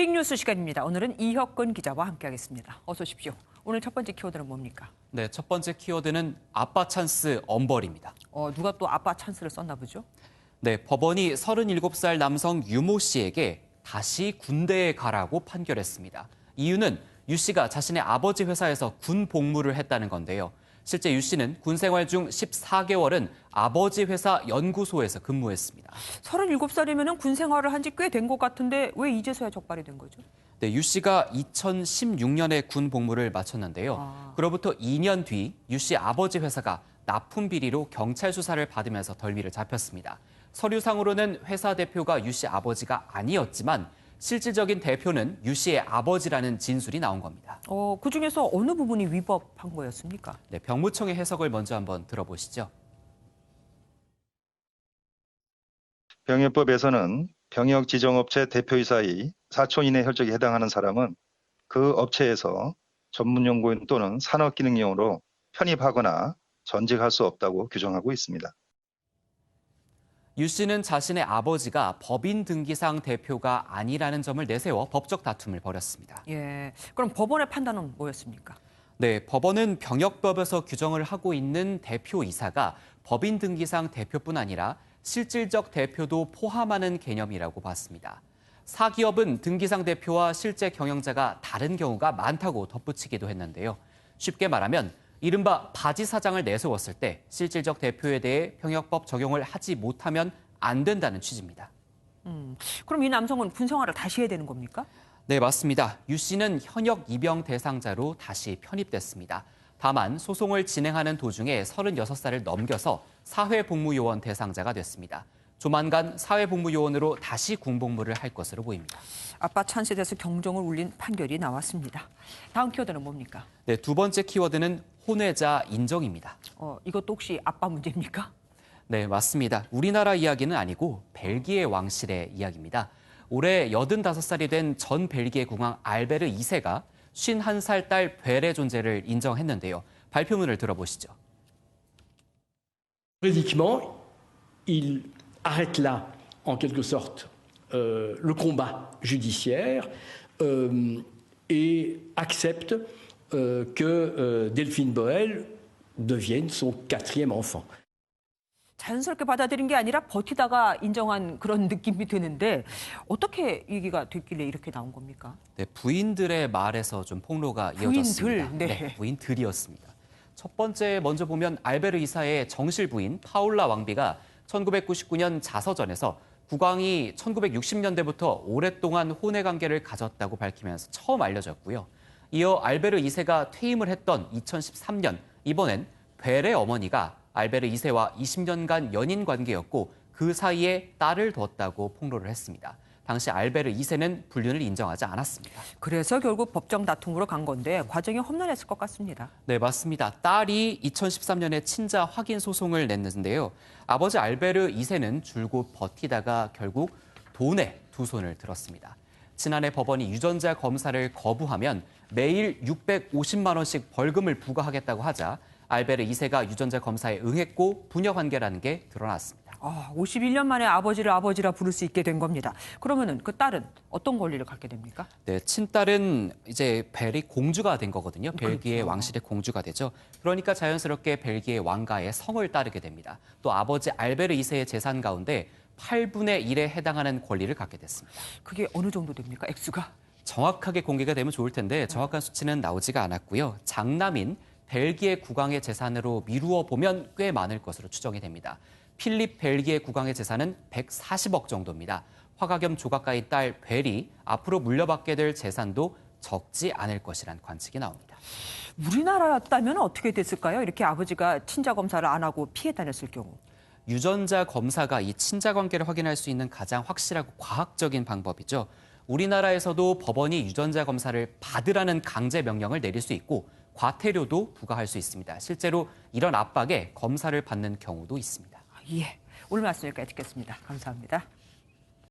빅뉴스 시간입니다. 오늘은 이혁근 기자와 함께하겠습니다. 어서 오십시오. 오늘 첫 번째 키워드는 뭡니까? 네, 첫 번째 키워드는 아빠 찬스 엄벌입니다. 누가 또 아빠 찬스를 썼나 보죠? 네, 법원이 37살 남성 유모 씨에게 다시 군대에 가라고 판결했습니다. 이유는 유 씨가 자신의 아버지 회사에서 군 복무를 했다는 건데요. 실제 유 씨는 군 생활 중 14개월은 아버지 회사 연구소에서 근무했습니다. 37살이면 군 생활을 한 지 꽤 된 것 같은데 왜 이제서야 적발이 된 거죠? 네, 유 씨가 2016년에 군 복무를 마쳤는데요. 그로부터 2년 뒤 유 씨 아버지 회사가 납품 비리로 경찰 수사를 받으면서 덜미를 잡혔습니다. 서류상으로는 회사 대표가 유 씨 아버지가 아니었지만 실질적인 대표는 유 씨의 아버지라는 진술이 나온 겁니다. 그중에서 어느 부분이 위법한 거였습니까? 네, 병무청의 해석을 먼저 한번 들어보시죠. 병역법에서는 병역 지정업체 대표이사의 사촌 이내 혈족에 해당하는 사람은 그 업체에서 전문연구원 또는 산업기능용으로 편입하거나 전직할 수 없다고 규정하고 있습니다. 유 씨는 자신의 아버지가 법인 등기상 대표가 아니라는 점을 내세워 법적 다툼을 벌였습니다. 예, 그럼 법원의 판단은 뭐였습니까? 네, 법원은 병역법에서 규정을 하고 있는 대표이사가 법인 등기상 대표뿐 아니라 실질적 대표도 포함하는 개념이라고 봤습니다. 사기업은 등기상 대표와 실제 경영자가 다른 경우가 많다고 덧붙이기도 했는데요. 쉽게 말하면 이른바 바지 사장을 내세웠을 때 실질적 대표에 대해 병역법 적용을 하지 못하면 안 된다는 취지입니다. 그럼 이 남성은 군 생활을 다시 해야 되는 겁니까? 네, 맞습니다. 유 씨는 현역 입영 대상자로 다시 편입됐습니다. 다만 소송을 진행하는 도중에 36살을 넘겨서 사회복무요원 대상자가 됐습니다. 조만간 사회복무요원으로 다시 군복무를 할 것으로 보입니다. 아빠 찬스에 대해서 경종을 울린 판결이 나왔습니다. 다음 키워드는 뭡니까? 네, 두 번째 키워드는 혼외자 인정입니다. 이것도 혹시 아빠 문제입니까? 네, 맞습니다. 우리나라 이야기는 아니고 벨기에 왕실의 이야기입니다. 올해 85살이 된 전 벨기에 국왕 알베르 2세가 51살 딸 벨의 존재를 인정했는데요. 발표문을 들어보시죠. Juridiquement, il arrête là, en quelque sorte, le combat judiciaire et accepte que Delphine Boel devienne son 4e enfant. 자연스럽게 받아들인 게 아니라 버티다가 인정한 그런 느낌이 드는데 어떻게 얘기가 됐길래 이렇게 나온 겁니까? 네, 부인들의 말에서 좀 폭로가 부인들, 이어졌습니다. 네. 부인들이었습니다. 첫 번째 먼저 보면 알베르 2사의 정실 부인 파울라 왕비가 1999년 자서전에서 국왕이 1960년대부터 오랫동안 혼외 관계를 가졌다고 밝히면서 처음 알려졌고요. 이어 알베르 2세가 퇴임을 했던 2013년 이번엔 벨의 어머니가 알베르 2세와 20년간 연인 관계였고 그 사이에 딸을 뒀다고 폭로를 했습니다. 당시 알베르 2세는 불륜을 인정하지 않았습니다. 그래서 결국 법정 다툼으로 간 건데 과정이 험난했을 것 같습니다. 네, 맞습니다. 딸이 2013년에 친자 확인 소송을 냈는데요. 아버지 알베르 2세는 줄곧 버티다가 결국 돈에 두 손을 들었습니다. 지난해 법원이 유전자 검사를 거부하면 매일 650만 원씩 벌금을 부과하겠다고 하자 알베르 2세가 유전자 검사에 응했고 부녀 관계라는 게 드러났습니다. 51년 만에 아버지를 아버지라 부를 수 있게 된 겁니다. 그러면은 그 딸은 어떤 권리를 갖게 됩니까? 네, 친딸은 이제 벨이 공주가 된 거거든요. 벨기에 그렇죠. 왕실의 공주가 되죠. 그러니까 자연스럽게 벨기에 왕가의 성을 따르게 됩니다. 또 아버지 알베르 2세의 재산 가운데 8분의 1에 해당하는 권리를 갖게 됐습니다. 그게 어느 정도 됩니까? 액수가? 정확하게 공개가 되면 좋을 텐데 정확한 수치는 나오지가 않았고요. 장남인 벨기에 국왕의 재산으로 미루어 보면 꽤 많을 것으로 추정이 됩니다. 필립 벨기에 국왕의 재산은 140억 정도입니다. 화가 겸 조각가인 딸 벨이 앞으로 물려받게 될 재산도 적지 않을 것이란 관측이 나옵니다. 우리나라였다면 어떻게 됐을까요? 이렇게 아버지가 친자 검사를 안 하고 피해 다녔을 경우. 유전자 검사가 이 친자 관계를 확인할 수 있는 가장 확실하고 과학적인 방법이죠. 우리나라에서도 법원이 유전자 검사를 받으라는 강제 명령을 내릴 수 있고 과태료도 부과할 수 있습니다. 실제로 이런 압박에 검사를 받는 경우도 있습니다. 예, 오늘 말씀 여기까지 듣겠습니다. 감사합니다.